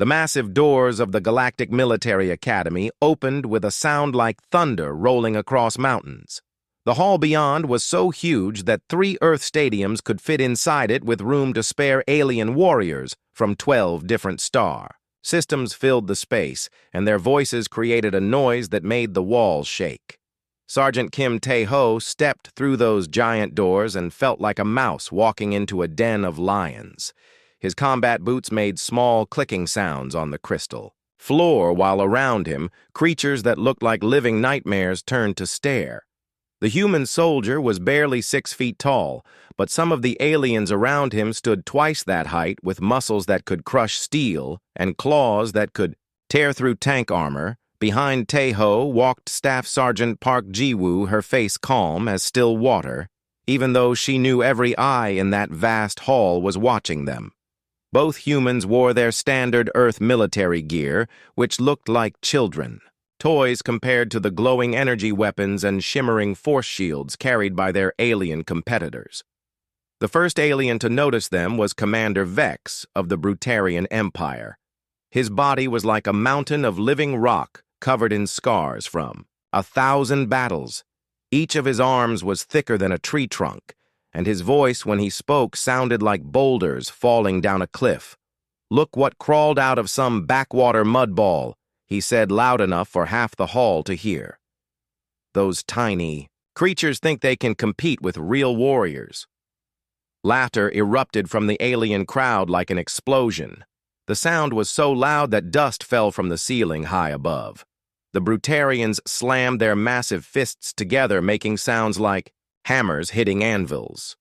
The massive doors of the Galactic Military Academy opened with a sound like thunder rolling across mountains. The hall beyond was so huge that 3 Earth stadiums could fit inside it with room to spare alien warriors from 12 different star systems filled the space, and their voices created a noise that made the walls shake. Sergeant Kim Tae-ho stepped through those giant doors and felt like a mouse walking into a den of lions. His combat boots made small clicking sounds on the crystal floor, while around him, creatures that looked like living nightmares turned to stare. The human soldier was barely 6 feet tall, but some of the aliens around him stood twice that height with muscles that could crush steel and claws that could tear through tank armor. Behind Tae-ho walked Staff Sergeant Park Ji-woo, her face calm as still water, even though she knew every eye in that vast hall was watching them. Both humans wore their standard Earth military gear, which looked like children. Toys compared to the glowing energy weapons and shimmering force shields carried by their alien competitors. The first alien to notice them was Commander Vex of the Brutarian Empire. His body was like a mountain of living rock covered in scars from 1,000 battles. Each of his arms was thicker than a tree trunk, and his voice when he spoke sounded like boulders falling down a cliff. "Look what crawled out of some backwater mud ball," he said loud enough for half the hall to hear. Those tiny creatures think they can compete with real warriors. Laughter erupted from the alien crowd like an explosion. The sound was so loud that dust fell from the ceiling high above. The Brutarians slammed their massive fists together, making sounds like hammers hitting anvils.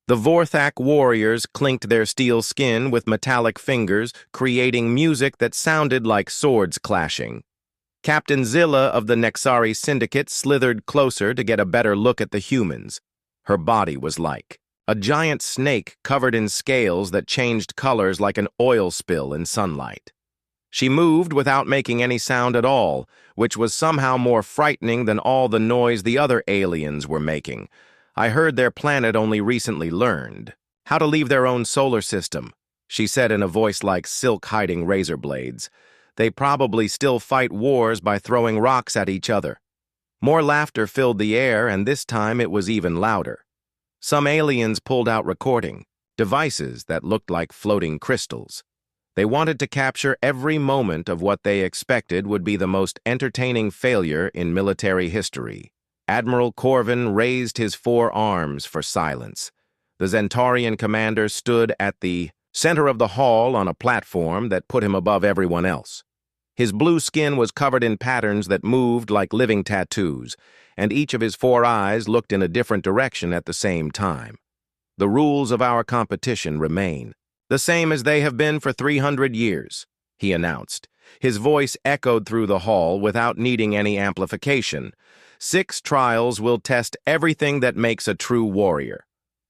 The Vorthak warriors clinked their steel skin with metallic fingers, creating music that sounded like swords clashing. Captain Zilla of the Nexari Syndicate slithered closer to get a better look at the humans. Her body was like a giant snake covered in scales that changed colors like an oil spill in sunlight. She moved without making any sound at all, which was somehow more frightening than all the noise the other aliens were making. "I heard their planet only recently learned how to leave their own solar system," she said in a voice like silk hiding razor blades. "They probably still fight wars by throwing rocks at each other." More laughter filled the air, and this time it was even louder. Some aliens pulled out recording devices that looked like floating crystals. They wanted to capture every moment of what they expected would be the most entertaining failure in military history. Admiral Corvin raised his 4 arms for silence. The Zentarian commander stood at the center of the hall on a platform that put him above everyone else. His blue skin was covered in patterns that moved like living tattoos, and each of his 4 eyes looked in a different direction at the same time. "The rules of our competition remain the same as they have been for 300 years, he announced. His voice echoed through the hall without needing any amplification. 6 trials will test everything that makes a true warrior: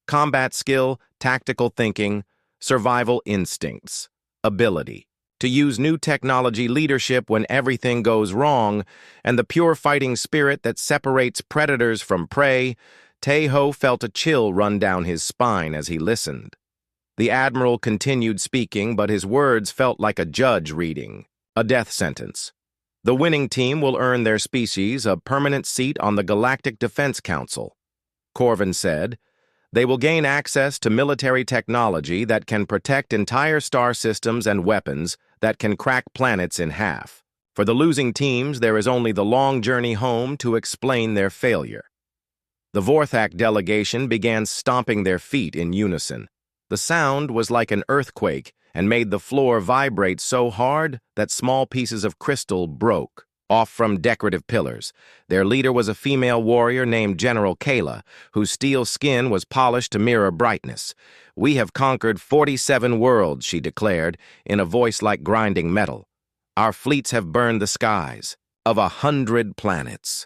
combat skill, tactical thinking, survival instincts, ability to use new technology, leadership when everything goes wrong, and the pure fighting spirit that separates predators from prey." Tae-ho felt a chill run down his spine as he listened. The admiral continued speaking, but his words felt like a judge reading a death sentence. "The winning team will earn their species a permanent seat on the Galactic Defense Council," Corvin said. "They will gain access to military technology that can protect entire star systems and weapons that can crack planets in half. For the losing teams, there is only the long journey home to explain their failure." The Vorthak delegation began stomping their feet in unison. The sound was like an earthquake and made the floor vibrate so hard that small pieces of crystal broke off from decorative pillars. Their leader was a female warrior named General Kayla, whose steel skin was polished to mirror brightness. "We have conquered 47 worlds," she declared, in a voice like grinding metal. "Our fleets have burned the skies of 100 planets.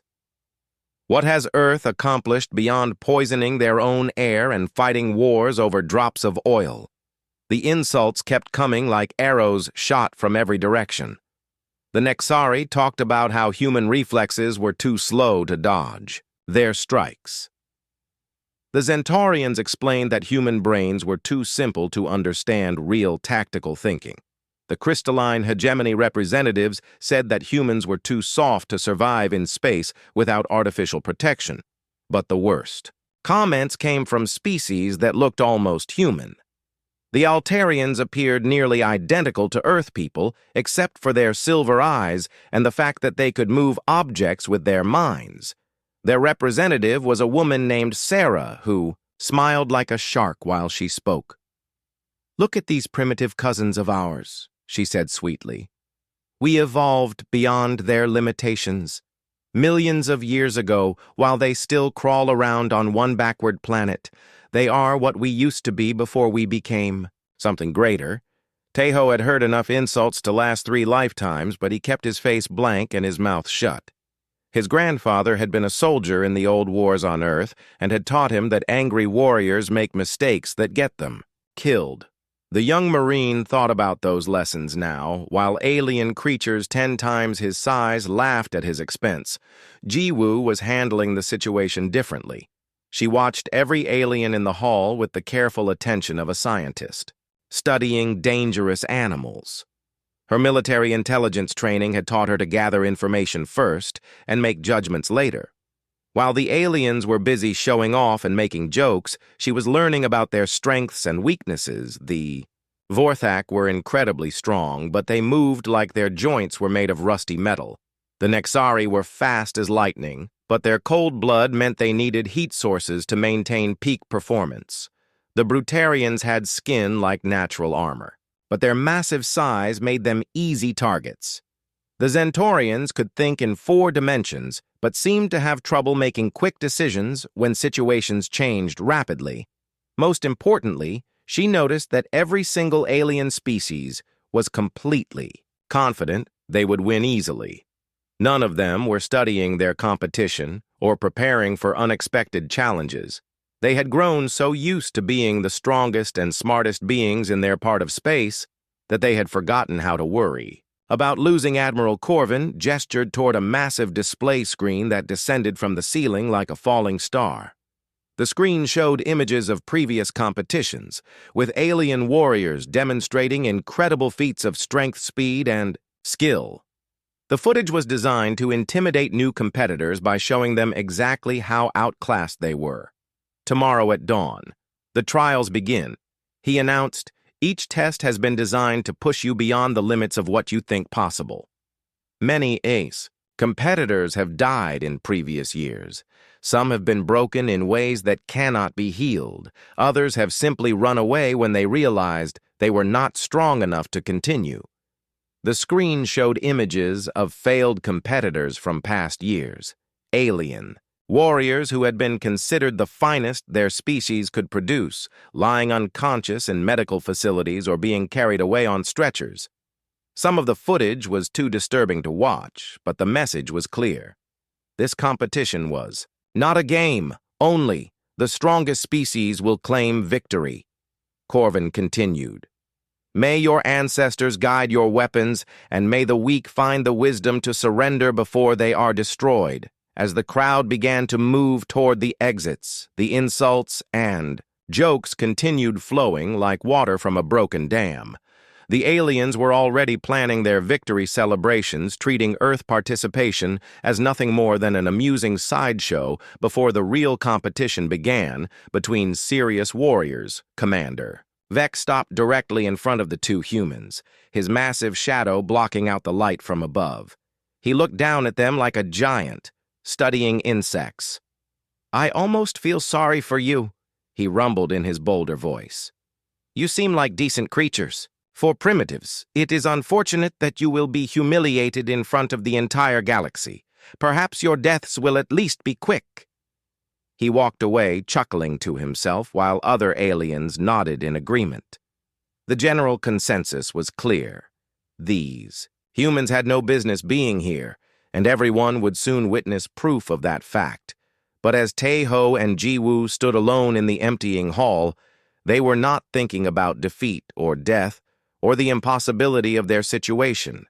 What has Earth accomplished beyond poisoning their own air and fighting wars over drops of oil?" The insults kept coming like arrows shot from every direction. The Nexari talked about how human reflexes were too slow to dodge their strikes. The Zentarians explained that human brains were too simple to understand real tactical thinking. The crystalline hegemony representatives said that humans were too soft to survive in space without artificial protection. But the worst. Comments came from species that looked almost human. The Altarians appeared nearly identical to Earth people, except for their silver eyes and the fact that they could move objects with their minds. Their representative was a woman named Sarah who smiled like a shark while she spoke. "Look at these primitive cousins of ours," she said sweetly. "We evolved beyond their limitations. Millions of years ago, while they still crawl around on one backward planet, they are what we used to be before we became something greater." Tejo had heard enough insults to last 3 lifetimes, but he kept his face blank and his mouth shut. His grandfather had been a soldier in the old wars on Earth and had taught him that angry warriors make mistakes that get them killed. The young Marine thought about those lessons now, while alien creatures 10 times his size laughed at his expense. Jiwoo was handling the situation differently. She watched every alien in the hall with the careful attention of a scientist, studying dangerous animals. Her military intelligence training had taught her to gather information first and make judgments later. While the aliens were busy showing off and making jokes, she was learning about their strengths and weaknesses. The Vorthak were incredibly strong, but they moved like their joints were made of rusty metal. The Nexari were fast as lightning, but their cold blood meant they needed heat sources to maintain peak performance. The Brutarians had skin like natural armor, but their massive size made them easy targets. The Zentorians could think in 4 dimensions, but seemed to have trouble making quick decisions when situations changed rapidly. Most importantly, she noticed that every single alien species was completely confident they would win easily. None of them were studying their competition or preparing for unexpected challenges. They had grown so used to being the strongest and smartest beings in their part of space that they had forgotten how to worry. About losing, Admiral Corvin gestured toward a massive display screen that descended from the ceiling like a falling star. The screen showed images of previous competitions, with alien warriors demonstrating incredible feats of strength, speed, and skill. The footage was designed to intimidate new competitors by showing them exactly how outclassed they were. Tomorrow at dawn, the trials begin. He announced, "Each test has been designed to push you beyond the limits of what you think possible." Many competitors have died in previous years. Some have been broken in ways that cannot be healed. Others have simply run away when they realized they were not strong enough to continue. The screen showed images of failed competitors from past years. Alien warriors who had been considered the finest their species could produce, lying unconscious in medical facilities or being carried away on stretchers. Some of the footage was too disturbing to watch, but the message was clear. This competition was not a game, only the strongest species will claim victory. Corvin continued, "May your ancestors guide your weapons, and may the weak find the wisdom to surrender before they are destroyed." As the crowd began to move toward the exits, the insults and jokes continued flowing like water from a broken dam. The aliens were already planning their victory celebrations, treating Earth participation as nothing more than an amusing sideshow before the real competition began between serious warriors. Commander Vex stopped directly in front of the 2 humans, his massive shadow blocking out the light from above. He looked down at them like a giant, studying insects. "I almost feel sorry for you," he rumbled in his bolder voice. "You seem like decent creatures. For primitives, it is unfortunate that you will be humiliated in front of the entire galaxy. Perhaps your deaths will at least be quick." He walked away, chuckling to himself, while other aliens nodded in agreement. The general consensus was clear. These humans had no business being here, and everyone would soon witness proof of that fact. But as Tejo and Jiwoo stood alone in the emptying hall, they were not thinking about defeat or death or the impossibility of their situation.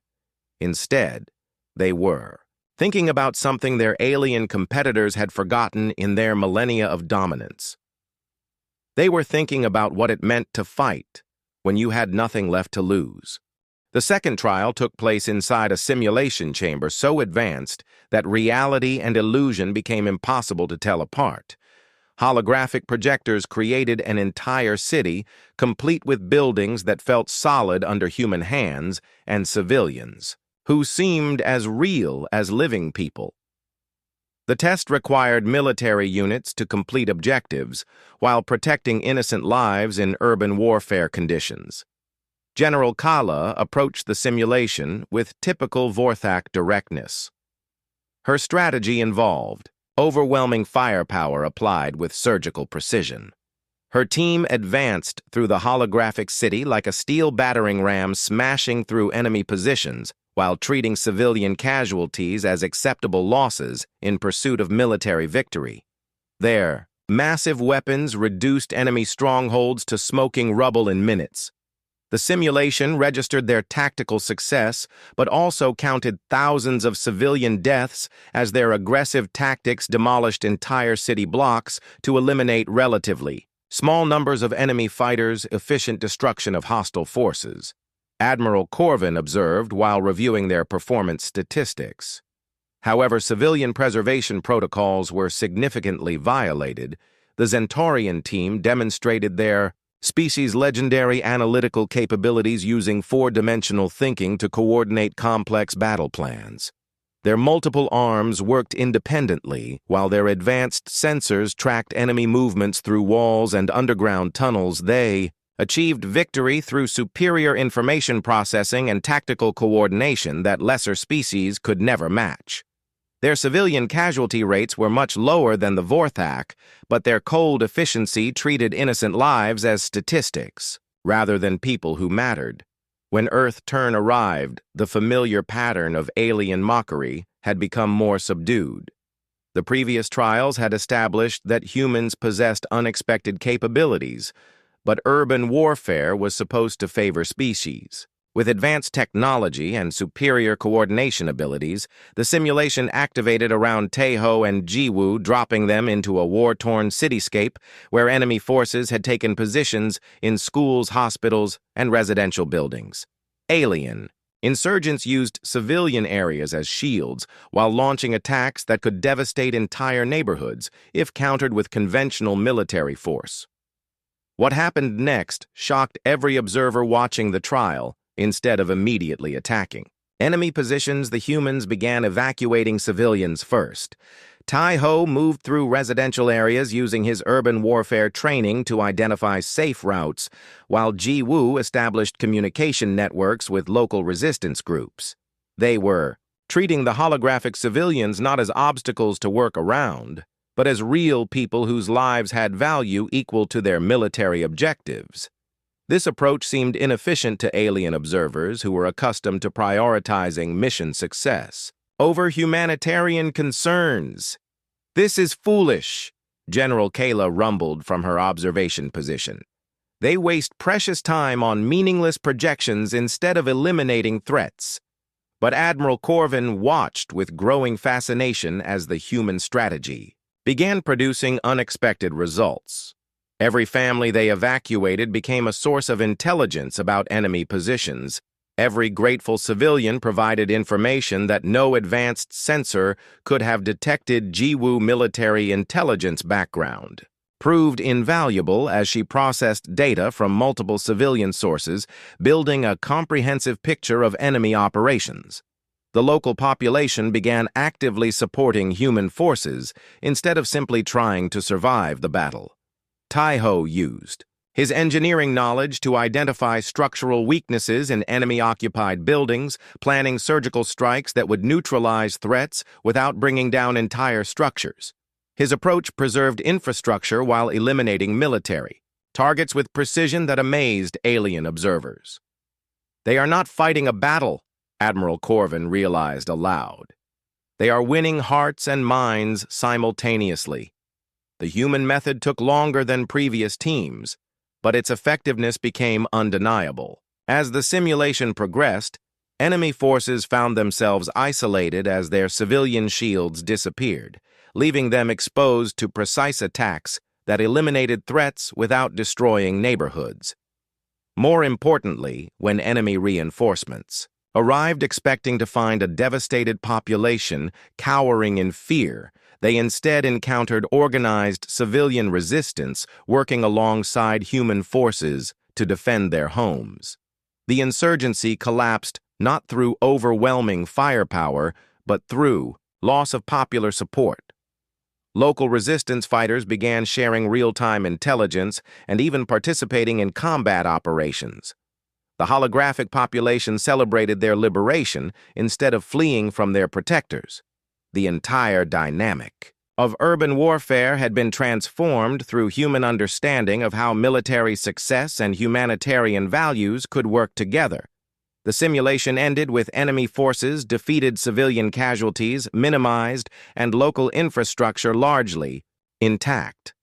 Instead, they were thinking about something their alien competitors had forgotten in their millennia of dominance. They were thinking about what it meant to fight when you had nothing left to lose. The second trial took place inside a simulation chamber so advanced that reality and illusion became impossible to tell apart. Holographic projectors created an entire city, complete with buildings that felt solid under human hands, and civilians, who seemed as real as living people. The test required military units to complete objectives while protecting innocent lives in urban warfare conditions. General Kala approached the simulation with typical Vorthak directness. Her strategy involved overwhelming firepower applied with surgical precision. Her team advanced through the holographic city like a steel battering ram smashing through enemy positions while treating civilian casualties as acceptable losses in pursuit of military victory. Their massive weapons reduced enemy strongholds to smoking rubble in minutes. The simulation registered their tactical success, but also counted thousands of civilian deaths as their aggressive tactics demolished entire city blocks to eliminate relatively small numbers of enemy fighters, efficient destruction of hostile forces. Admiral Corvin observed while reviewing their performance statistics. However, civilian preservation protocols were significantly violated. The Zentaurian team demonstrated their species' legendary analytical capabilities using four-dimensional thinking to coordinate complex battle plans. Their multiple arms worked independently, while their advanced sensors tracked enemy movements through walls and underground tunnels. They achieved victory through superior information processing and tactical coordination that lesser species could never match. Their civilian casualty rates were much lower than the Vorthak, but their cold efficiency treated innocent lives as statistics, rather than people who mattered. When Earth Turn arrived, the familiar pattern of alien mockery had become more subdued. The previous trials had established that humans possessed unexpected capabilities, but urban warfare was supposed to favor species. With advanced technology and superior coordination abilities, the simulation activated around Taeho and Jiwoo, dropping them into a war-torn cityscape where enemy forces had taken positions in schools, hospitals, and residential buildings. Alien. Insurgents used civilian areas as shields while launching attacks that could devastate entire neighborhoods if countered with conventional military force. What happened next shocked every observer watching the trial. Instead of immediately attacking enemy positions, the humans began evacuating civilians first. Taeho moved through residential areas using his urban warfare training to identify safe routes, while Jiwoo established communication networks with local resistance groups. They were treating the holographic civilians not as obstacles to work around, but as real people whose lives had value equal to their military objectives. This approach seemed inefficient to alien observers who were accustomed to prioritizing mission success over humanitarian concerns. "This is foolish," General Kayla rumbled from her observation position. "They waste precious time on meaningless projections instead of eliminating threats." But Admiral Corvin watched with growing fascination as the human strategy began producing unexpected results. Every family they evacuated became a source of intelligence about enemy positions. Every grateful civilian provided information that no advanced sensor could have detected. Jiwoo military intelligence background proved invaluable as she processed data from multiple civilian sources, building a comprehensive picture of enemy operations. The local population began actively supporting human forces instead of simply trying to survive the battle. Taeho used his engineering knowledge to identify structural weaknesses in enemy-occupied buildings, planning surgical strikes that would neutralize threats without bringing down entire structures. His approach preserved infrastructure while eliminating military targets with precision that amazed alien observers. "They are not fighting a battle," Admiral Corvin realized aloud. "They are winning hearts and minds simultaneously." The human method took longer than previous teams, but its effectiveness became undeniable. As the simulation progressed, enemy forces found themselves isolated as their civilian shields disappeared, leaving them exposed to precise attacks that eliminated threats without destroying neighborhoods. More importantly, when enemy reinforcements arrived expecting to find a devastated population cowering in fear, they instead encountered organized civilian resistance working alongside human forces to defend their homes. The insurgency collapsed not through overwhelming firepower, but through loss of popular support. Local resistance fighters began sharing real-time intelligence and even participating in combat operations. The holographic population celebrated their liberation instead of fleeing from their protectors. The entire dynamic of urban warfare had been transformed through human understanding of how military success and humanitarian values could work together. The simulation ended with enemy forces defeated, civilian casualties minimized, and local infrastructure largely intact.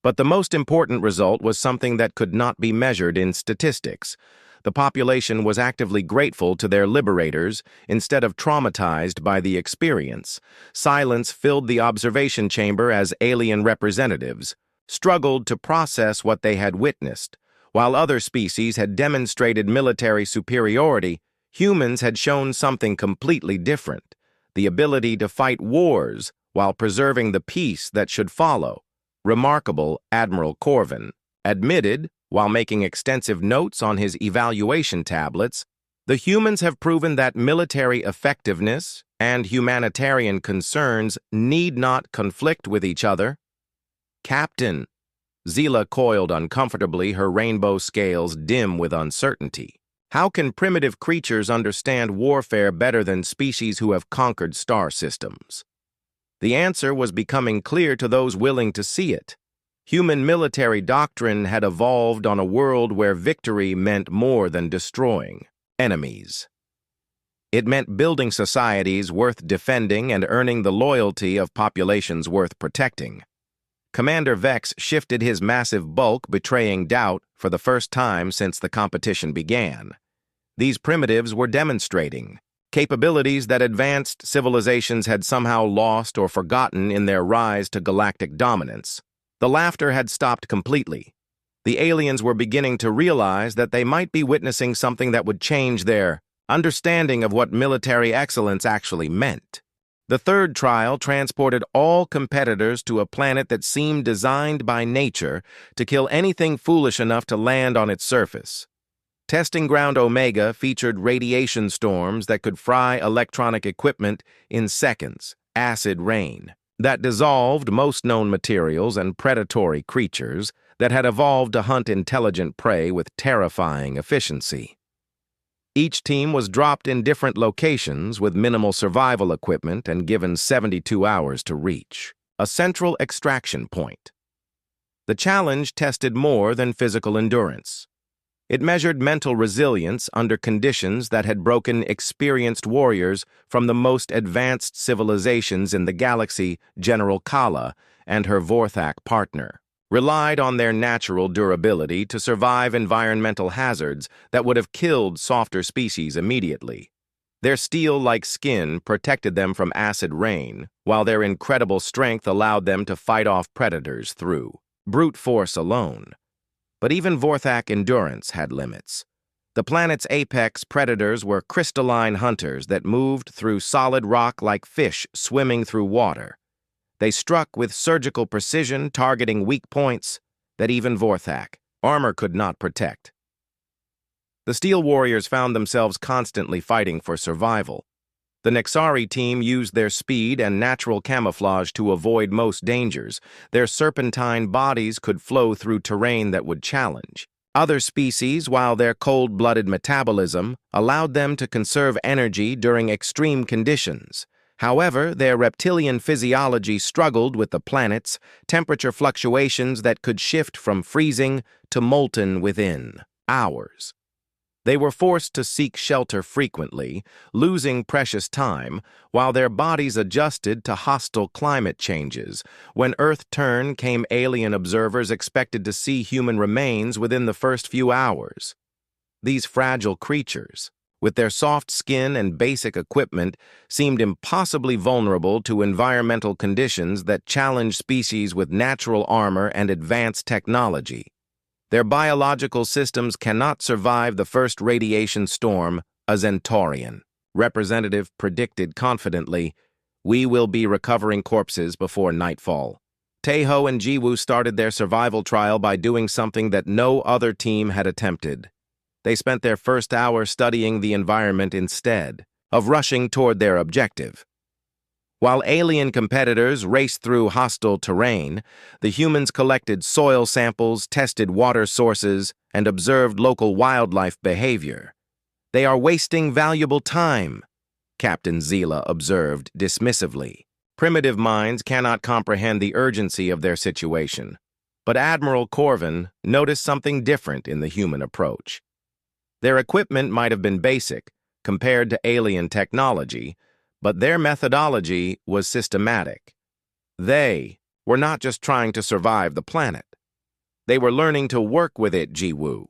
But the most important result was something that could not be measured in statistics. The population was actively grateful to their liberators instead of traumatized by the experience. Silence filled the observation chamber as alien representatives struggled to process what they had witnessed. While other species had demonstrated military superiority, humans had shown something completely different: the ability to fight wars while preserving the peace that should follow. Remarkable, Admiral Corvin admitted, while making extensive notes on his evaluation tablets, the humans have proven that military effectiveness and humanitarian concerns need not conflict with each other. Captain, Zila coiled uncomfortably, her rainbow scales dim with uncertainty. How can primitive creatures understand warfare better than species who have conquered star systems? The answer was becoming clear to those willing to see it. Human military doctrine had evolved on a world where victory meant more than destroying enemies. It meant building societies worth defending and earning the loyalty of populations worth protecting. Commander Vex shifted his massive bulk, betraying doubt for the first time since the competition began. These primitives were demonstrating capabilities that advanced civilizations had somehow lost or forgotten in their rise to galactic dominance. The laughter had stopped completely. The aliens were beginning to realize that they might be witnessing something that would change their understanding of what military excellence actually meant. The third trial transported all competitors to a planet that seemed designed by nature to kill anything foolish enough to land on its surface. Testing Ground Omega featured radiation storms that could fry electronic equipment in seconds, acid rain that dissolved most known materials, and predatory creatures that had evolved to hunt intelligent prey with terrifying efficiency. Each team was dropped in different locations with minimal survival equipment and given 72 hours to reach a central extraction point. The challenge tested more than physical endurance. It measured mental resilience under conditions that had broken experienced warriors from the most advanced civilizations in the galaxy. General Kala and her Vorthak partner relied on their natural durability to survive environmental hazards that would have killed softer species immediately. Their steel-like skin protected them from acid rain, while their incredible strength allowed them to fight off predators through brute force alone. But even Vorthak endurance had limits. The planet's apex predators were crystalline hunters that moved through solid rock like fish swimming through water. They struck with surgical precision, targeting weak points that even Vorthak armor could not protect. The Steel Warriors found themselves constantly fighting for survival. The Nexari team used their speed and natural camouflage to avoid most dangers. Their serpentine bodies could flow through terrain that would challenge other species, while their cold-blooded metabolism allowed them to conserve energy during extreme conditions. However, their reptilian physiology struggled with the planet's temperature fluctuations that could shift from freezing to molten within hours. They were forced to seek shelter frequently, losing precious time, while their bodies adjusted to hostile climate changes. When Earth turn came, alien observers expected to see human remains within the first few hours. These fragile creatures, with their soft skin and basic equipment, seemed impossibly vulnerable to environmental conditions that challenged species with natural armor and advanced technology. Their biological systems cannot survive the first radiation storm, a Centaurian. Representative predicted confidently, "We will be recovering corpses before nightfall." Taeho and Jiwoo started their survival trial by doing something that no other team had attempted. They spent their first hour studying the environment instead of rushing toward their objective. While alien competitors raced through hostile terrain, the humans collected soil samples, tested water sources, and observed local wildlife behavior. "They are wasting valuable time," Captain Zila observed dismissively. Primitive minds cannot comprehend the urgency of their situation. But Admiral Corvin noticed something different in the human approach. Their equipment might have been basic compared to alien technology, but their methodology was systematic. They were not just trying to survive the planet. They were learning to work with it, Jiwoo.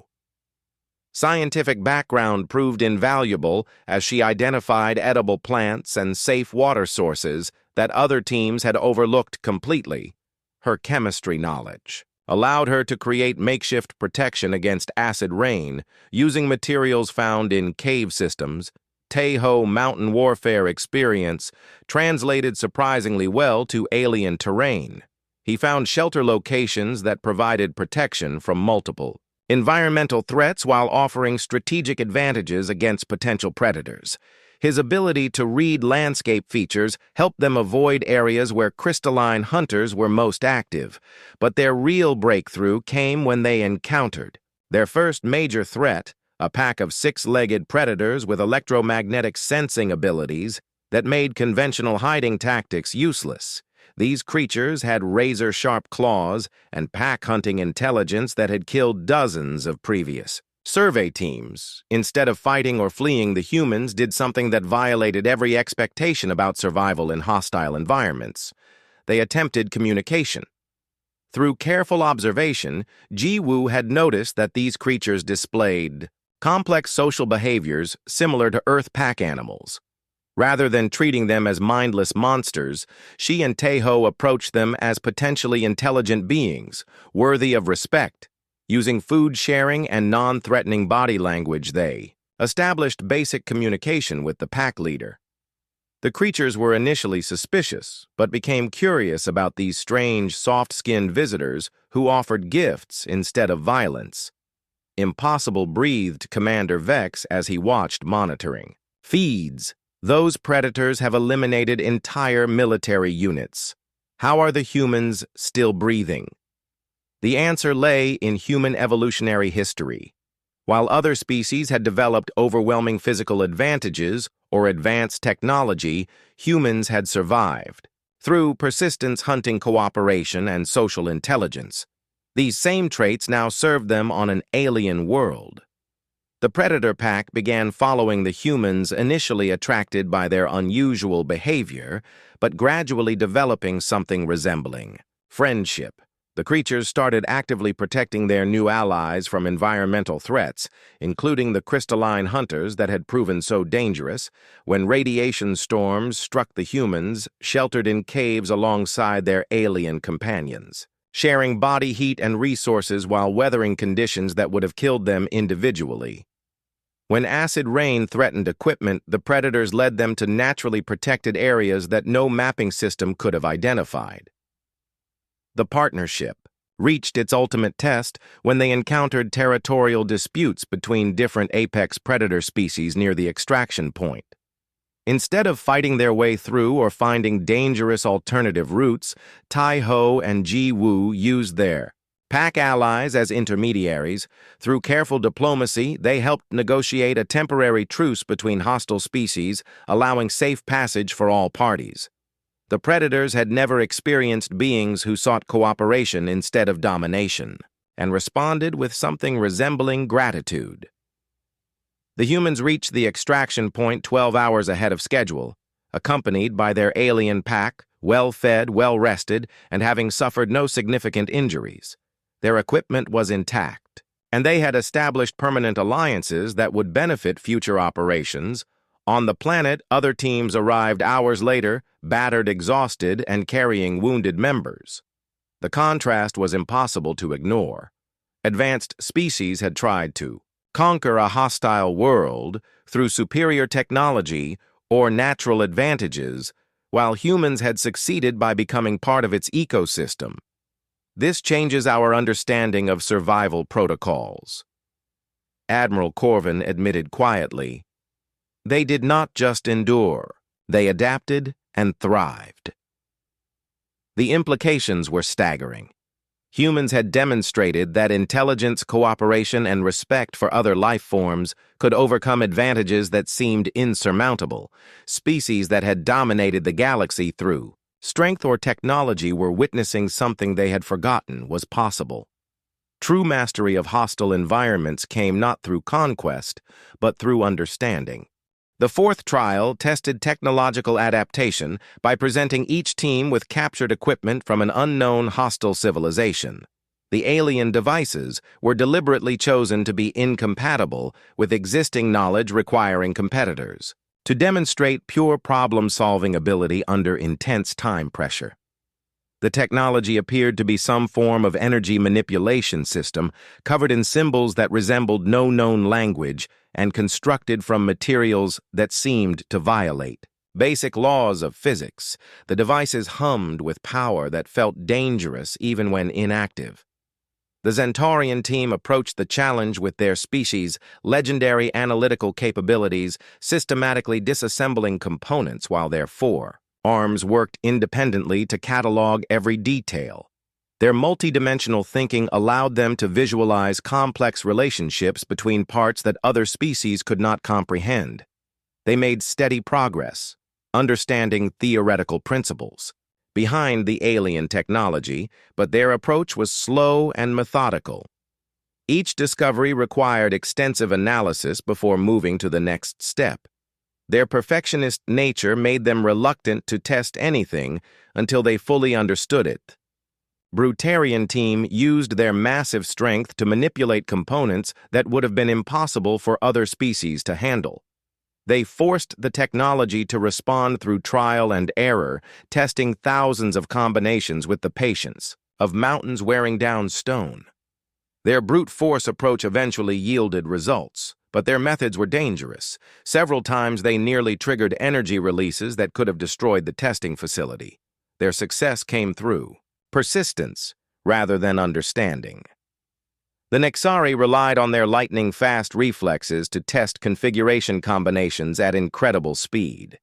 Scientific background proved invaluable as she identified edible plants and safe water sources that other teams had overlooked completely. Her chemistry knowledge allowed her to create makeshift protection against acid rain using materials found in cave systems. Taeho mountain warfare experience translated surprisingly well to alien terrain. He found shelter locations that provided protection from multiple environmental threats while offering strategic advantages against potential predators. His ability to read landscape features helped them avoid areas where crystalline hunters were most active, but their real breakthrough came when they encountered their first major threat, a pack of six-legged predators with electromagnetic sensing abilities that made conventional hiding tactics useless. These creatures had razor-sharp claws and pack-hunting intelligence that had killed dozens of previous survey teams. Instead of fighting or fleeing, the humans did something that violated every expectation about survival in hostile environments. They attempted communication. Through careful observation, Jiwoo had noticed that these creatures displayed complex social behaviors similar to Earth pack animals. Rather than treating them as mindless monsters, she and Taeho approached them as potentially intelligent beings, worthy of respect. Using food sharing and non-threatening body language, they established basic communication with the pack leader. The creatures were initially suspicious, but became curious about these strange, soft-skinned visitors who offered gifts instead of violence. Impossible breathed Commander Vex as he watched, monitoring. "Feeds. Those predators have eliminated entire military units. How are the humans still breathing?" The answer lay in human evolutionary history. While other species had developed overwhelming physical advantages or advanced technology, humans had survived through persistence, hunting, cooperation, and social intelligence. These same traits now served them on an alien world. The predator pack began following the humans, initially attracted by their unusual behavior, but gradually developing something resembling friendship. The creatures started actively protecting their new allies from environmental threats, including the crystalline hunters that had proven so dangerous. When radiation storms struck the humans, sheltered in caves alongside their alien companions, sharing body heat and resources while weathering conditions that would have killed them individually. When acid rain threatened equipment, the predators led them to naturally protected areas that no mapping system could have identified. The partnership reached its ultimate test when they encountered territorial disputes between different apex predator species near the extraction point. Instead of fighting their way through or finding dangerous alternative routes, Taeho and Jiwoo used their pack allies as intermediaries. Through careful diplomacy, they helped negotiate a temporary truce between hostile species, allowing safe passage for all parties. The predators had never experienced beings who sought cooperation instead of domination, and responded with something resembling gratitude. The humans reached the extraction point 12 hours ahead of schedule, accompanied by their alien pack, well-fed, well-rested, and having suffered no significant injuries. Their equipment was intact, and they had established permanent alliances that would benefit future operations. On the planet, other teams arrived hours later, battered, exhausted, and carrying wounded members. The contrast was impossible to ignore. Advanced species had tried to conquer a hostile world through superior technology or natural advantages, while humans had succeeded by becoming part of its ecosystem. This changes our understanding of survival protocols. Admiral Corvin admitted quietly, "They did not just endure, they adapted and thrived." The implications were staggering. Humans had demonstrated that intelligence, cooperation, and respect for other life forms could overcome advantages that seemed insurmountable. Species that had dominated the galaxy through strength or technology were witnessing something they had forgotten was possible. True mastery of hostile environments came not through conquest, but through understanding. The fourth trial tested technological adaptation by presenting each team with captured equipment from an unknown hostile civilization. The alien devices were deliberately chosen to be incompatible with existing knowledge requiring competitors, to demonstrate pure problem-solving ability under intense time pressure. The technology appeared to be some form of energy manipulation system covered in symbols that resembled no known language and constructed from materials that seemed to violate basic laws of physics. The devices hummed with power that felt dangerous even when inactive. The Zentaurian team approached the challenge with their species' legendary analytical capabilities, systematically disassembling components while their four arms worked independently to catalog every detail. Their multidimensional thinking allowed them to visualize complex relationships between parts that other species could not comprehend. They made steady progress, understanding theoretical principles behind the alien technology, but their approach was slow and methodical. Each discovery required extensive analysis before moving to the next step. Their perfectionist nature made them reluctant to test anything until they fully understood it. Brutarian team used their massive strength to manipulate components that would have been impossible for other species to handle. They forced the technology to respond through trial and error, testing thousands of combinations with the patience of mountains wearing down stone. Their brute force approach eventually yielded results, but their methods were dangerous. Several times they nearly triggered energy releases that could have destroyed the testing facility. Their success came through persistence rather than understanding. The Nexari relied on their lightning-fast reflexes to test configuration combinations at incredible speed.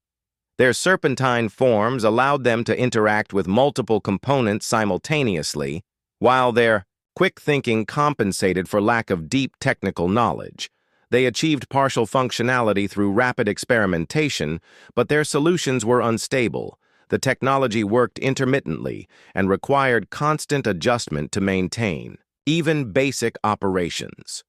Their serpentine forms allowed them to interact with multiple components simultaneously, while their quick thinking compensated for lack of deep technical knowledge. They achieved partial functionality through rapid experimentation, but their solutions were unstable. The technology worked intermittently and required constant adjustment to maintain even basic operations.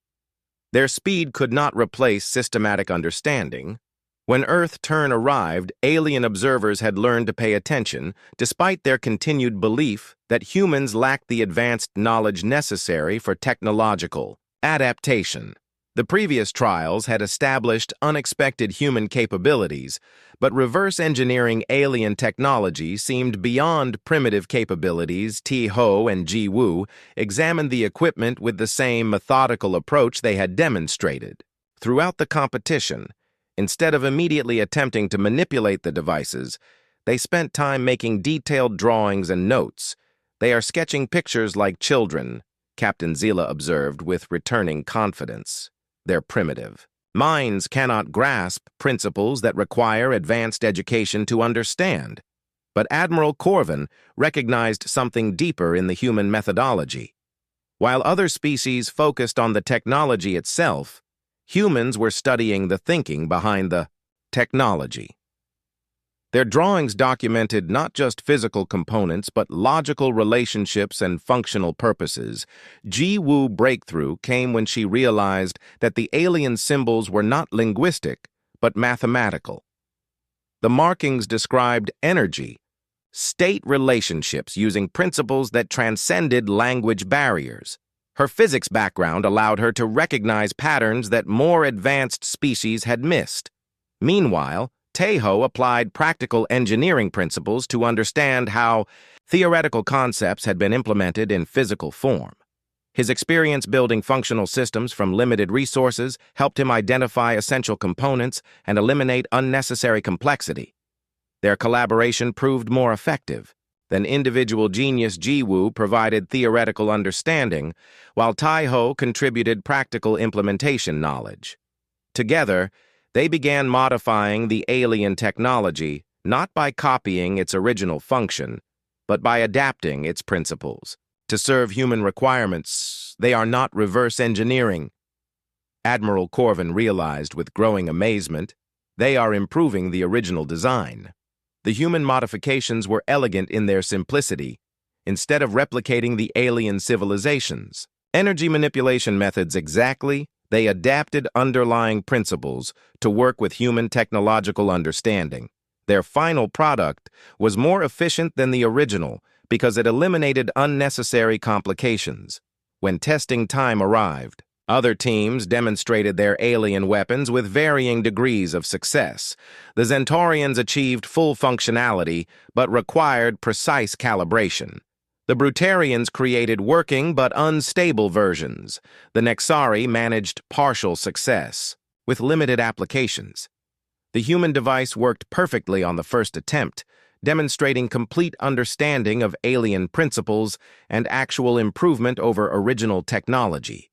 Their speed could not replace systematic understanding. When Earth Turn arrived, alien observers had learned to pay attention, despite their continued belief that humans lacked the advanced knowledge necessary for technological adaptation. The previous trials had established unexpected human capabilities, but reverse engineering alien technology seemed beyond primitive capabilities. T-Ho and Ji-Woo examined the equipment with the same methodical approach they had demonstrated. Throughout the competition, instead of immediately attempting to manipulate the devices, they spent time making detailed drawings and notes. "They are sketching pictures like children," Captain Zila observed with returning confidence. "They're primitive. Minds cannot grasp principles that require advanced education to understand." But Admiral Corvin recognized something deeper in the human methodology. While other species focused on the technology itself, humans were studying the thinking behind the technology. Their drawings documented not just physical components, but logical relationships and functional purposes. Ji-Woo's breakthrough came when she realized that the alien symbols were not linguistic, but mathematical. The markings described energy, state relationships using principles that transcended language barriers. Her physics background allowed her to recognize patterns that more advanced species had missed. Meanwhile, Taeho applied practical engineering principles to understand how theoretical concepts had been implemented in physical form. His experience building functional systems from limited resources helped him identify essential components and eliminate unnecessary complexity. Their collaboration proved more effective than individual genius Jiwoo provided theoretical understanding, while Tai-Ho contributed practical implementation knowledge. Together, they began modifying the alien technology not by copying its original function, but by adapting its principles to serve human requirements. They are not reverse engineering. Admiral Corvin realized with growing amazement, they are improving the original design. The human modifications were elegant in their simplicity, instead of replicating the alien civilizations. Energy manipulation methods exactly, they adapted underlying principles to work with human technological understanding. Their final product was more efficient than the original because it eliminated unnecessary complications. When testing time arrived, other teams demonstrated their alien weapons with varying degrees of success. The Zentaurians achieved full functionality, but required precise calibration. The Brutarians created working but unstable versions. The Nexari managed partial success, with limited applications. The human device worked perfectly on the first attempt, demonstrating complete understanding of alien principles and actual improvement over original technology.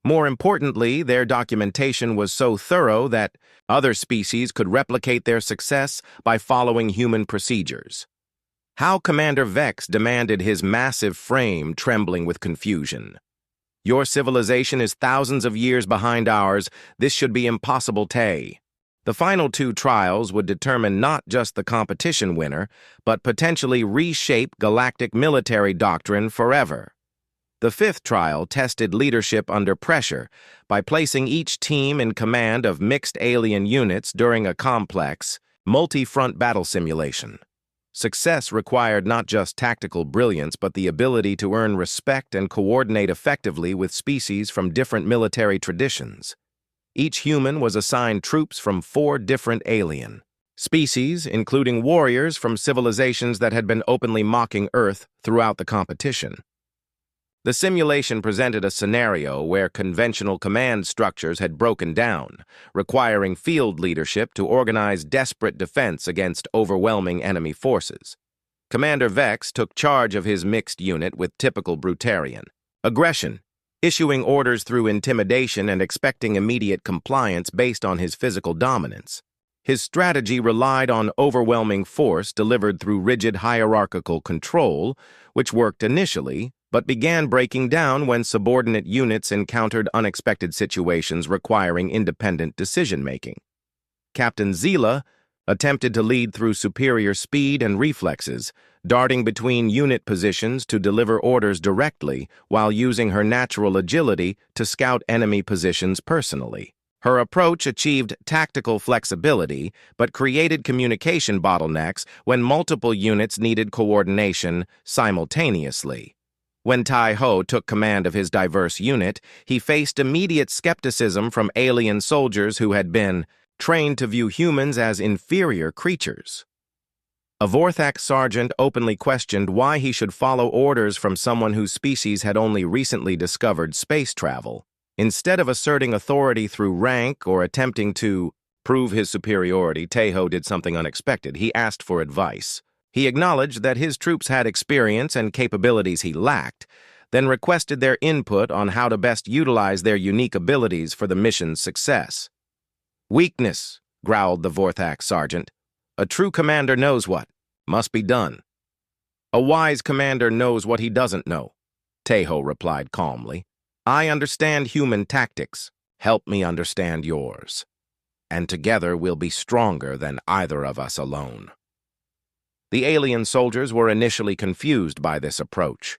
More importantly, their documentation was so thorough that other species could replicate their success by following human procedures. How Commander Vex demanded his massive frame trembling with confusion. Your civilization is thousands of years behind ours. This should be impossible, Tay. The final two trials would determine not just the competition winner, but potentially reshape galactic military doctrine forever. The fifth trial tested leadership under pressure by placing each team in command of mixed alien units during a complex, multi-front battle simulation. Success required not just tactical brilliance but the ability to earn respect and coordinate effectively with species from different military traditions. Each human was assigned troops from 4 different alien species, including warriors from civilizations that had been openly mocking Earth throughout the competition. The simulation presented a scenario where conventional command structures had broken down, requiring field leadership to organize desperate defense against overwhelming enemy forces. Commander Vex took charge of his mixed unit with typical Brutarian aggression, issuing orders through intimidation and expecting immediate compliance based on his physical dominance. His strategy relied on overwhelming force delivered through rigid hierarchical control, which worked initially, but began breaking down when subordinate units encountered unexpected situations requiring independent decision-making. Captain Zila attempted to lead through superior speed and reflexes, darting between unit positions to deliver orders directly while using her natural agility to scout enemy positions personally. Her approach achieved tactical flexibility, but created communication bottlenecks when multiple units needed coordination simultaneously. When Tai-Ho took command of his diverse unit, he faced immediate skepticism from alien soldiers who had been trained to view humans as inferior creatures. A Vorthak sergeant openly questioned why he should follow orders from someone whose species had only recently discovered space travel. Instead of asserting authority through rank or attempting to prove his superiority, Tai-Ho did something unexpected. He asked for advice. He acknowledged that his troops had experience and capabilities he lacked, then requested their input on how to best utilize their unique abilities for the mission's success. "Weakness," growled the Vorthak sergeant. "A true commander knows what must be done." "A wise commander knows what he doesn't know," Tai-Ho replied calmly. "I understand human tactics. Help me understand yours. And together we'll be stronger than either of us alone." The alien soldiers were initially confused by this approach.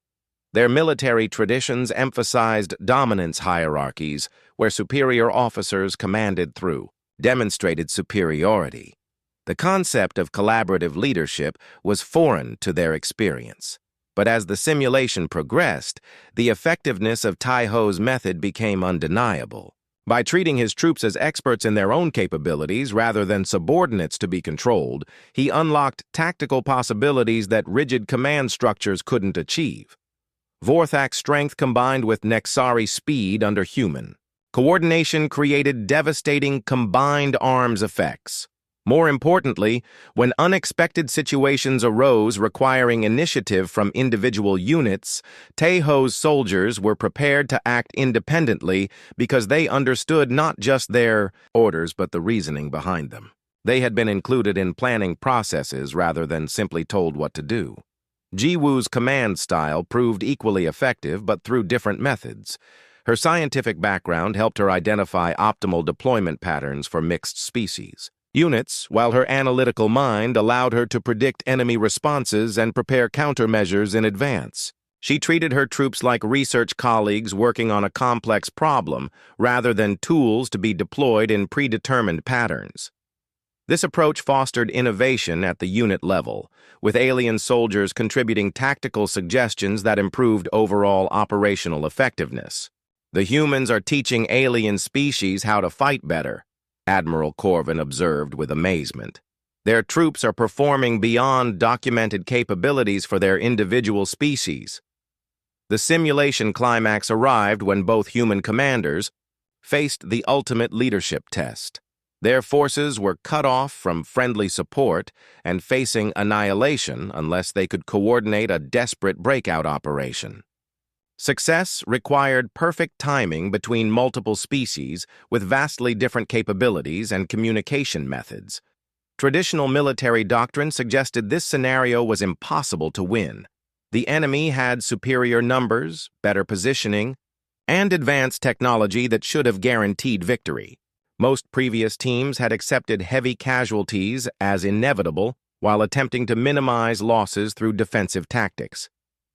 Their military traditions emphasized dominance hierarchies, where superior officers commanded through, demonstrated superiority. The concept of collaborative leadership was foreign to their experience. But as the simulation progressed, the effectiveness of Tai-Ho's method became undeniable. By treating his troops as experts in their own capabilities rather than subordinates to be controlled, he unlocked tactical possibilities that rigid command structures couldn't achieve. Vorthak's strength combined with Nexari's speed under human. Coordination created devastating combined arms effects. More importantly, when unexpected situations arose requiring initiative from individual units, Taeho's soldiers were prepared to act independently because they understood not just their orders but the reasoning behind them. They had been included in planning processes rather than simply told what to do. Jiwoo's command style proved equally effective but through different methods. Her scientific background helped her identify optimal deployment patterns for mixed species units, while her analytical mind allowed her to predict enemy responses and prepare countermeasures in advance. She treated her troops like research colleagues working on a complex problem rather than tools to be deployed in predetermined patterns. This approach fostered innovation at the unit level, with alien soldiers contributing tactical suggestions that improved overall operational effectiveness. The humans are teaching alien species how to fight better, Admiral Corvin observed with amazement. Their troops are performing beyond documented capabilities for their individual species. The simulation climax arrived when both human commanders faced the ultimate leadership test. Their forces were cut off from friendly support and facing annihilation unless they could coordinate a desperate breakout operation. Success required perfect timing between multiple species with vastly different capabilities and communication methods. Traditional military doctrine suggested this scenario was impossible to win. The enemy had superior numbers, better positioning, and advanced technology that should have guaranteed victory. Most previous teams had accepted heavy casualties as inevitable while attempting to minimize losses through defensive tactics.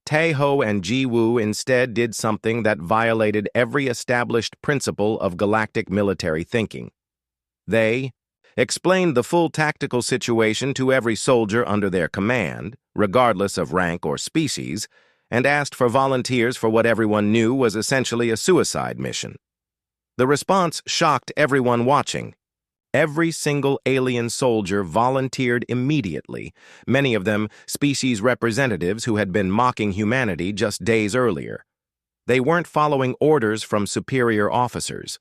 Taeho and Jiwoo instead did something that violated every established principle of galactic military thinking. They explained the full tactical situation to every soldier under their command, regardless of rank or species, and asked for volunteers for what everyone knew was essentially a suicide mission. The response shocked everyone watching. Every single alien soldier volunteered immediately, many of them species representatives who had been mocking humanity just days earlier. They weren't following orders from superior officers.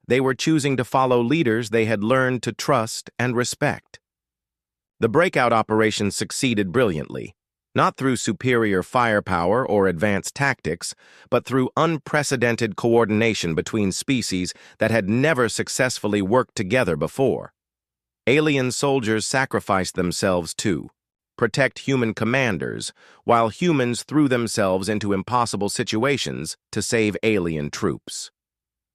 They were choosing to follow leaders they had learned to trust and respect. The breakout operation succeeded brilliantly, not through superior firepower or advanced tactics, but through unprecedented coordination between species that had never successfully worked together before. Alien soldiers sacrificed themselves to protect human commanders, while humans threw themselves into impossible situations to save alien troops.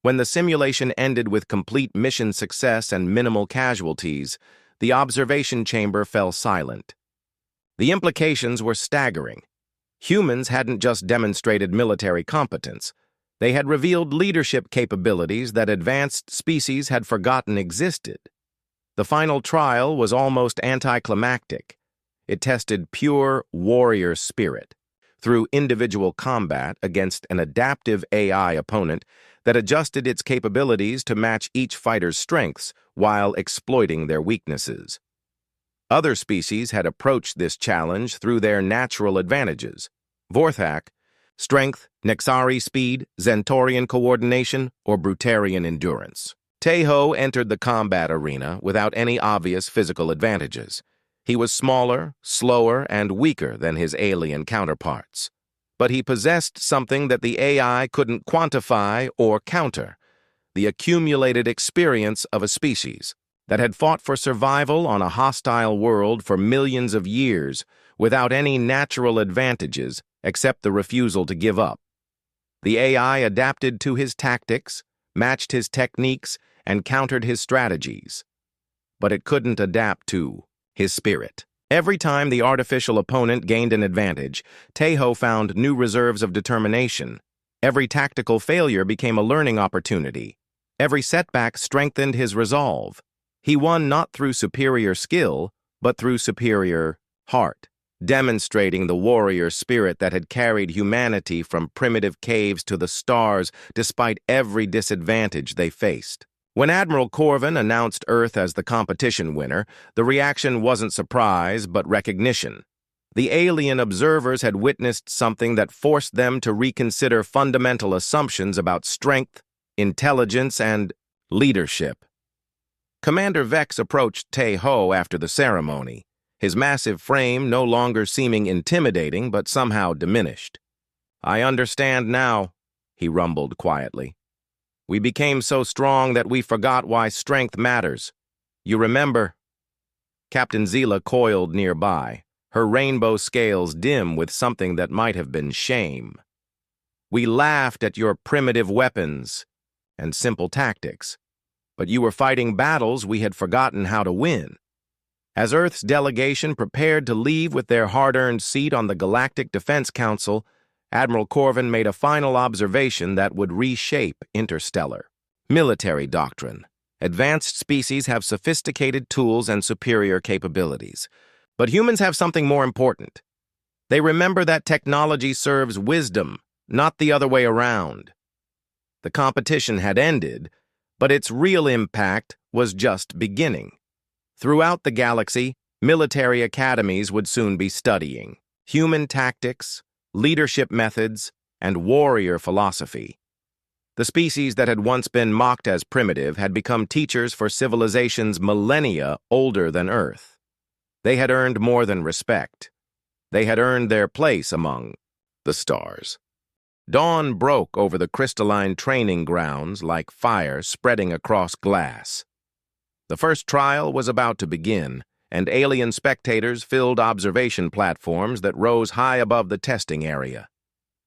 When the simulation ended with complete mission success and minimal casualties, the observation chamber fell silent. The implications were staggering. Humans hadn't just demonstrated military competence. They had revealed leadership capabilities that advanced species had forgotten existed. The final trial was almost anticlimactic. It tested pure warrior spirit through individual combat against an adaptive AI opponent that adjusted its capabilities to match each fighter's strengths while exploiting their weaknesses. Other species had approached this challenge through their natural advantages: Vorthak, strength, Nexari speed, Zentorian coordination, or Brutarian endurance. Taeho entered the combat arena without any obvious physical advantages. He was smaller, slower, and weaker than his alien counterparts. But he possessed something that the AI couldn't quantify or counter: the accumulated experience of a species that had fought for survival on a hostile world for millions of years without any natural advantages except the refusal to give up. The AI adapted to his tactics, matched his techniques, and countered his strategies. But it couldn't adapt to his spirit. Every time the artificial opponent gained an advantage, Taeho found new reserves of determination. Every tactical failure became a learning opportunity. Every setback strengthened his resolve. He won not through superior skill, but through superior heart, demonstrating the warrior spirit that had carried humanity from primitive caves to the stars despite every disadvantage they faced. When Admiral Corvin announced Earth as the competition winner, the reaction wasn't surprise but recognition. The alien observers had witnessed something that forced them to reconsider fundamental assumptions about strength, intelligence, and leadership. Commander Vex approached Tae-ho after the ceremony, his massive frame no longer seeming intimidating but somehow diminished. "I understand now," he rumbled quietly. "We became so strong that we forgot why strength matters. You remember?" Captain Zila coiled nearby, her rainbow scales dim with something that might have been shame. "We laughed at your primitive weapons and simple tactics, but you were fighting battles we had forgotten how to win." As Earth's delegation prepared to leave with their hard-earned seat on the Galactic Defense Council, Admiral Corvin made a final observation that would reshape interstellar military doctrine. Advanced species have sophisticated tools and superior capabilities, but humans have something more important. They remember that technology serves wisdom, not the other way around. The competition had ended, but its real impact was just beginning. Throughout the galaxy, military academies would soon be studying human tactics, leadership methods, and warrior philosophy. The species that had once been mocked as primitive had become teachers for civilizations millennia older than Earth. They had earned more than respect. They had earned their place among the stars. Dawn broke over the crystalline training grounds like fire spreading across glass. The first trial was about to begin, and alien spectators filled observation platforms that rose high above the testing area.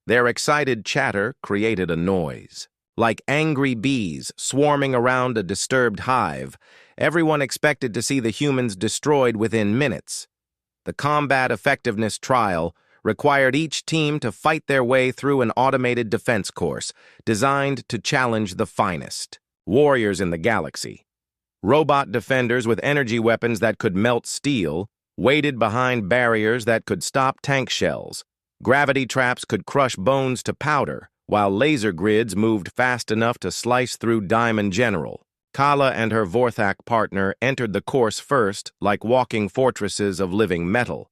Their excited chatter created a noise. Like angry bees swarming around a disturbed hive, everyone expected to see the humans destroyed within minutes. The combat effectiveness trial required each team to fight their way through an automated defense course designed to challenge the finest warriors in the galaxy. Robot defenders with energy weapons that could melt steel waited behind barriers that could stop tank shells. Gravity traps could crush bones to powder, while laser grids moved fast enough to slice through Diamond General. Kala and her Vorthak partner entered the course first like walking fortresses of living metal.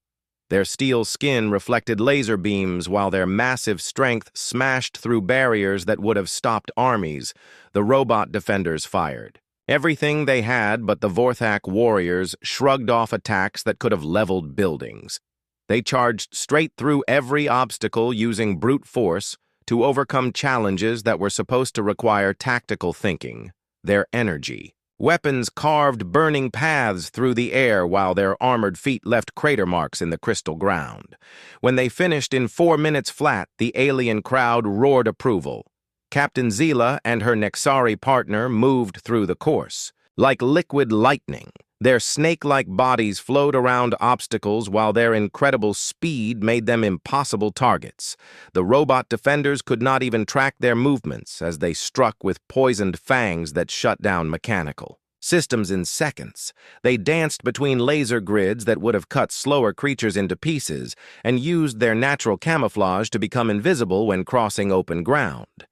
Their steel skin reflected laser beams while their massive strength smashed through barriers that would have stopped armies. The robot defenders fired. Everything they had but the Vorthak warriors shrugged off attacks that could have leveled buildings. They charged straight through every obstacle using brute force to overcome challenges that were supposed to require tactical thinking. Their energy. Weapons carved burning paths through the air while their armored feet left crater marks in the crystal ground. When they finished in 4 minutes flat, the alien crowd roared approval. Captain Zila and her Nexari partner moved through the course. Like liquid lightning, their snake-like bodies flowed around obstacles while their incredible speed made them impossible targets. The robot defenders could not even track their movements as they struck with poisoned fangs that shut down mechanical systems in seconds. They danced between laser grids that would have cut slower creatures into pieces and used their natural camouflage to become invisible when crossing open ground.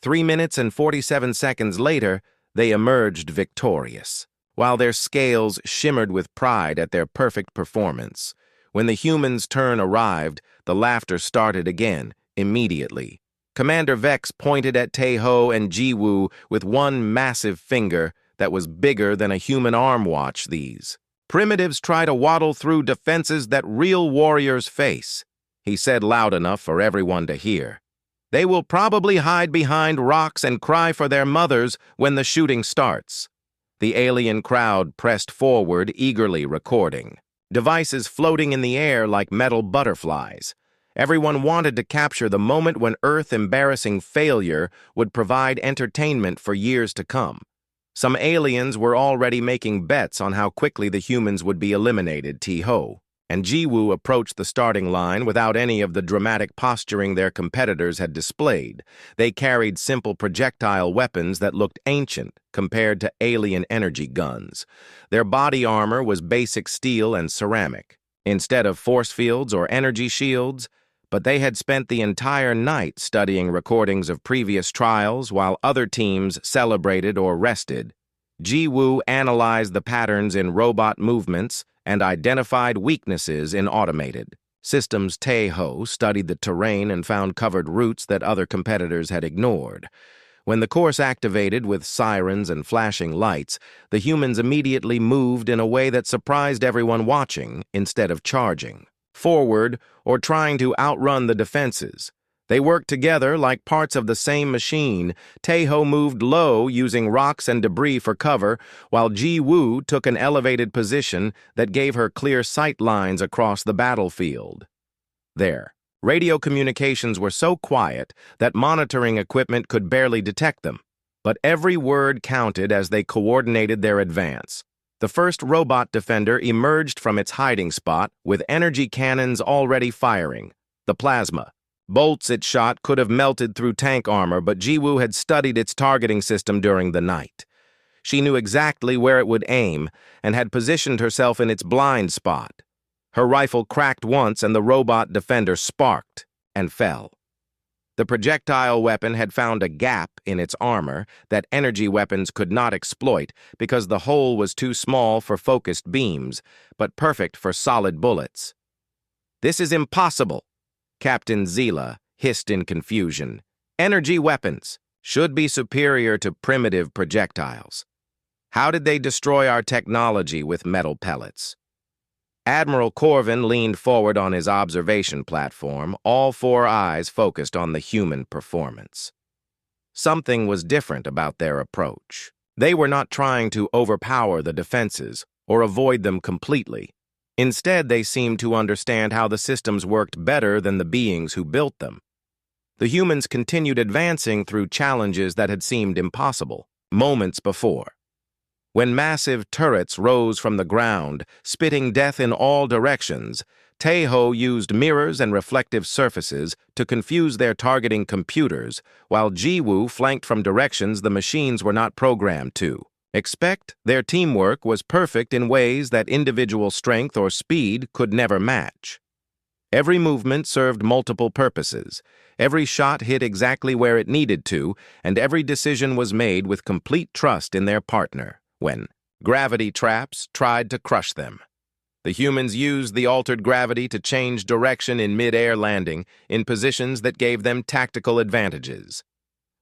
3 minutes and 47 seconds later, they emerged victorious, while their scales shimmered with pride at their perfect performance. When the humans' turn arrived, the laughter started again, immediately. Commander Vex pointed at Tae-ho and Ji-woo with one massive finger that was bigger than a human arm. "Watch these primitives try to waddle through defenses that real warriors face," he said loud enough for everyone to hear. "They will probably hide behind rocks and cry for their mothers when the shooting starts." The alien crowd pressed forward, eagerly recording, devices floating in the air like metal butterflies. Everyone wanted to capture the moment when Earth-embarrassing failure would provide entertainment for years to come. Some aliens were already making bets on how quickly the humans would be eliminated. Tae-ho and Ji-woo approached the starting line without any of the dramatic posturing their competitors had displayed. They carried simple projectile weapons that looked ancient compared to alien energy guns. Their body armor was basic steel and ceramic, instead of force fields or energy shields, but they had spent the entire night studying recordings of previous trials while other teams celebrated or rested. Ji-woo analyzed the patterns in robot movements and identified weaknesses in automated. Systems Tae-ho studied the terrain and found covered routes that other competitors had ignored. When the course activated with sirens and flashing lights, the humans immediately moved in a way that surprised everyone watching instead of charging forward or trying to outrun the defenses. They worked together like parts of the same machine. Tae-ho moved low using rocks and debris for cover, while Ji-woo took an elevated position that gave her clear sight lines across the battlefield. There, radio communications were so quiet that monitoring equipment could barely detect them, but every word counted as they coordinated their advance. The first robot defender emerged from its hiding spot with energy cannons already firing. The plasma. Bolts it shot could have melted through tank armor, but Ji-woo had studied its targeting system during the night. She knew exactly where it would aim and had positioned herself in its blind spot. Her rifle cracked once and the robot defender sparked and fell. The projectile weapon had found a gap in its armor that energy weapons could not exploit because the hole was too small for focused beams, but perfect for solid bullets. "This is impossible," Captain Zila hissed in confusion. "Energy weapons should be superior to primitive projectiles. How did they destroy our technology with metal pellets?" Admiral Corvin leaned forward on his observation platform, all four eyes focused on the human performance. Something was different about their approach. They were not trying to overpower the defenses or avoid them completely. Instead, they seemed to understand how the systems worked better than the beings who built them. The humans continued advancing through challenges that had seemed impossible moments before. When massive turrets rose from the ground, spitting death in all directions, Tae-ho used mirrors and reflective surfaces to confuse their targeting computers, while Ji-woo flanked from directions the machines were not programmed to. Expect their teamwork was perfect in ways that individual strength or speed could never match. Every movement served multiple purposes. Every shot hit exactly where it needed to, and every decision was made with complete trust in their partner. When gravity traps tried to crush them, the humans used the altered gravity to change direction in mid-air landing in positions that gave them tactical advantages.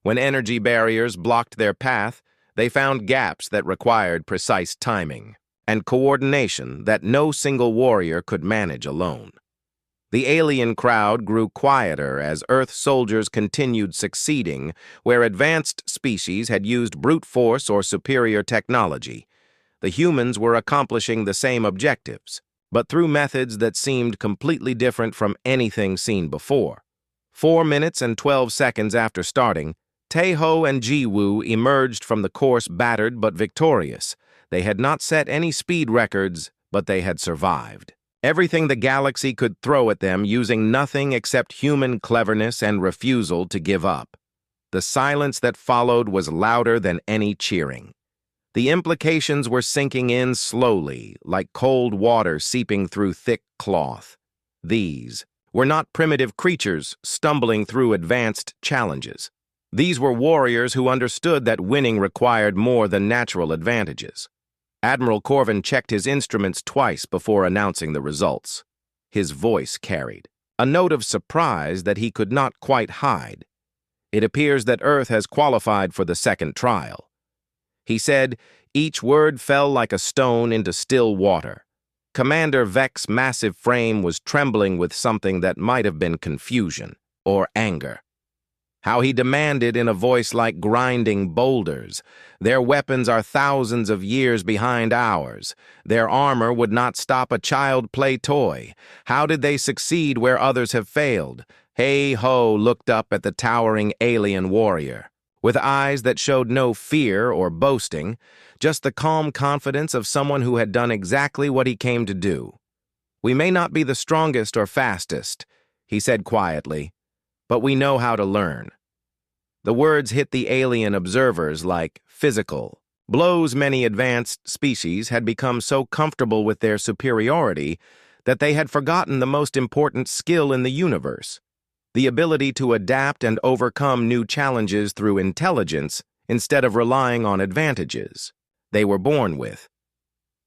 When energy barriers blocked their path, they found gaps that required precise timing and coordination that no single warrior could manage alone. The alien crowd grew quieter as Earth soldiers continued succeeding where advanced species had used brute force or superior technology. The humans were accomplishing the same objectives, but through methods that seemed completely different from anything seen before. 4 minutes and 12 seconds after starting, Tae-ho and Ji-woo emerged from the course battered but victorious. They had not set any speed records, but they had survived. Everything the galaxy could throw at them using nothing except human cleverness and refusal to give up. The silence that followed was louder than any cheering. The implications were sinking in slowly, like cold water seeping through thick cloth. These were not primitive creatures stumbling through advanced challenges. These were warriors who understood that winning required more than natural advantages. Admiral Corvin checked his instruments twice before announcing the results. His voice carried a note of surprise that he could not quite hide. "It appears that Earth has qualified for the second trial." He said, each word fell like a stone into still water. Commander Vek's massive frame was trembling with something that might have been confusion or anger. How he demanded in a voice like grinding boulders, "Their weapons are thousands of years behind ours. Their armor would not stop a child play toy. How did they succeed where others have failed?" Tae-ho looked up at the towering alien warrior, with eyes that showed no fear or boasting, just the calm confidence of someone who had done exactly what he came to do. "We may not be the strongest or fastest," he said quietly, "but we know how to learn." The words hit the alien observers like physical blows. Many advanced species had become so comfortable with their superiority that they had forgotten the most important skill in the universe, the ability to adapt and overcome new challenges through intelligence instead of relying on advantages they were born with.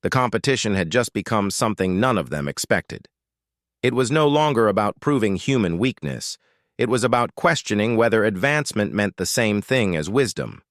The competition had just become something none of them expected. It was no longer about proving human weakness. It was about questioning whether advancement meant the same thing as wisdom.